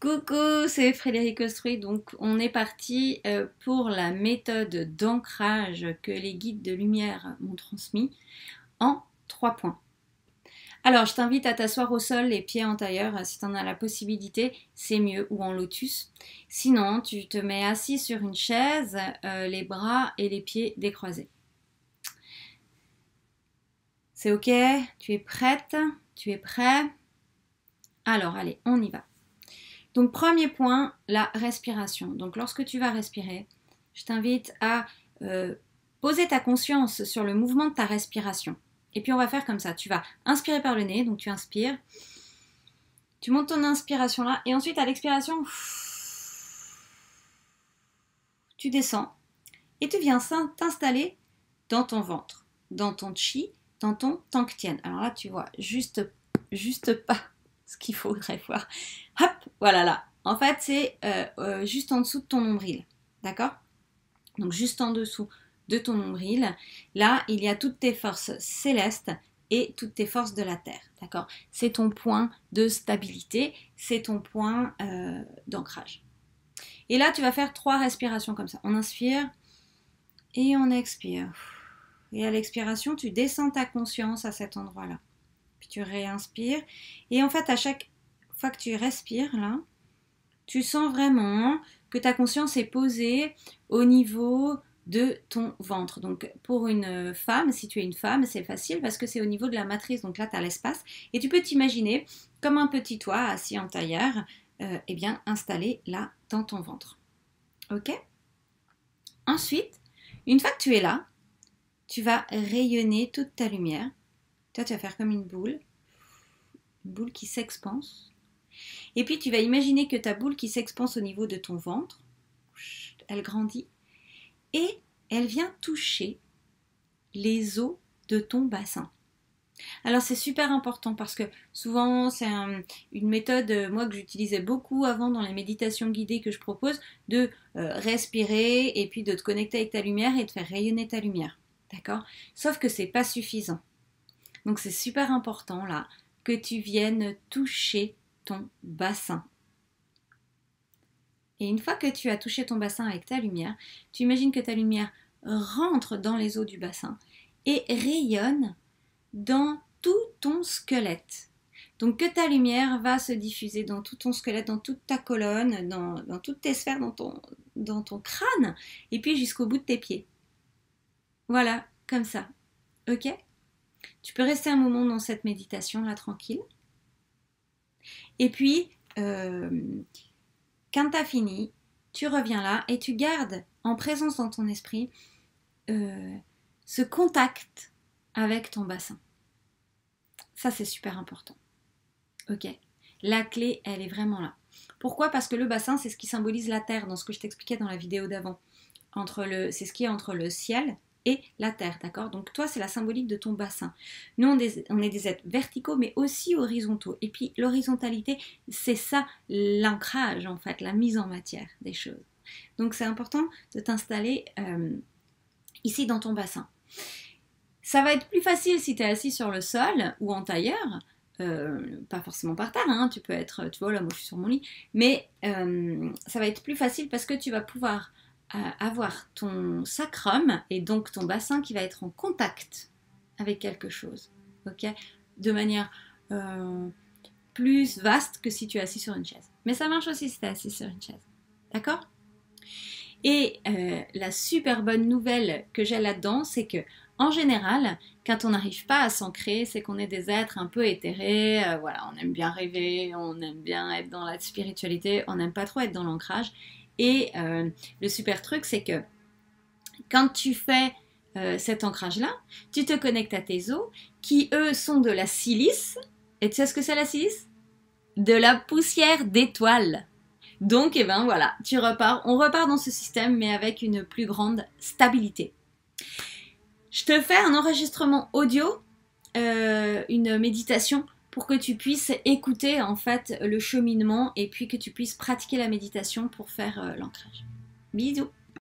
Coucou, c'est Frédéric Ostruy. Donc, on est parti pour la méthode d'ancrage que les guides de lumière m'ont transmis en 3 points. Alors, je t'invite à t'asseoir au sol, les pieds en tailleur, si tu en as la possibilité, c'est mieux, ou en lotus. Sinon, tu te mets assis sur une chaise, les bras et les pieds décroisés. C'est ok? Tu es prête? Tu es prêt? Alors, allez, on y va. Donc, premier point, la respiration. Donc, lorsque tu vas respirer, je t'invite à poser ta conscience sur le mouvement de ta respiration. Et puis, on va faire comme ça. Tu vas inspirer par le nez, donc tu inspires. Tu montes ton inspiration là. Et ensuite, à l'expiration, tu descends. Et tu viens t'installer dans ton ventre, dans ton chi, dans ton tangtien. Alors là, tu vois juste pas ce qu'il faudrait voir. Hop, voilà là. En fait, c'est juste en dessous de ton nombril. D'accord? Donc, juste en dessous de ton nombril. Là, il y a toutes tes forces célestes et toutes tes forces de la terre. D'accord? C'est ton point de stabilité. C'est ton point d'ancrage. Et là, tu vas faire 3 respirations comme ça. On inspire et on expire. Et à l'expiration, tu descends ta conscience à cet endroit-là. Puis tu réinspires. Et en fait, à chaque fois que tu respires, là, tu sens vraiment que ta conscience est posée au niveau de ton ventre. Donc, pour une femme, si tu es une femme, c'est facile parce que c'est au niveau de la matrice. Donc là, tu as l'espace. Et tu peux t'imaginer comme un petit toit assis en tailleur, eh bien, installé là, dans ton ventre. Ok? Ensuite, une fois que tu es là, tu vas rayonner toute ta lumière. Toi, tu vas faire comme une boule qui s'expanse. Et puis, tu vas imaginer que ta boule qui s'expanse au niveau de ton ventre, elle grandit et elle vient toucher les os de ton bassin. Alors, c'est super important parce que souvent, c'est une méthode, moi, que j'utilisais beaucoup avant dans les méditations guidées que je propose, de respirer et puis de te connecter avec ta lumière et de faire rayonner ta lumière. D'accord? Sauf que c'est pas suffisant. Donc, c'est super important, là, que tu viennes toucher ton bassin. Et une fois que tu as touché ton bassin avec ta lumière, tu imagines que ta lumière rentre dans les os du bassin et rayonne dans tout ton squelette. Donc que ta lumière va se diffuser dans tout ton squelette, dans toute ta colonne, dans toutes tes sphères, dans ton crâne, et puis jusqu'au bout de tes pieds. Voilà, comme ça. Ok ? Tu peux rester un moment dans cette méditation là, tranquille. Et puis, quand tu as fini, tu reviens là et tu gardes en présence dans ton esprit ce contact avec ton bassin. Ça, c'est super important. Ok? La clé, elle est vraiment là. Pourquoi? Parce que le bassin, c'est ce qui symbolise la terre, dans ce que je t'expliquais dans la vidéo d'avant. C'est ce qui est entre le ciel et la terre, d'accord? Donc toi, c'est la symbolique de ton bassin. Nous, on est des êtres verticaux, mais aussi horizontaux. Et puis, l'horizontalité, c'est ça, l'ancrage, en fait, la mise en matière des choses. Donc, c'est important de t'installer ici dans ton bassin. Ça va être plus facile si tu es assis sur le sol ou en tailleur, pas forcément par terre, hein, tu peux être, tu vois, là, moi, je suis sur mon lit, mais ça va être plus facile parce que tu vas pouvoir avoir ton sacrum et donc ton bassin qui va être en contact avec quelque chose, ok, de manière plus vaste que si tu es assis sur une chaise. Mais ça marche aussi si tu es assis sur une chaise, d'accord? Et la super bonne nouvelle que j'ai là-dedans, c'est que en général, quand on n'arrive pas à s'ancrer, c'est qu'on est des êtres un peu éthérés, voilà, on aime bien rêver, on aime bien être dans la spiritualité, on n'aime pas trop être dans l'ancrage. Et le super truc, c'est que quand tu fais cet ancrage-là, tu te connectes à tes os, qui eux sont de la silice. Et tu sais ce que c'est la silice? De la poussière d'étoiles. Donc, eh ben voilà, on repart dans ce système, mais avec une plus grande stabilité. Je te fais un enregistrement audio, une méditation, pour que tu puisses écouter en fait le cheminement et puis que tu puisses pratiquer la méditation pour faire l'ancrage. Bisous!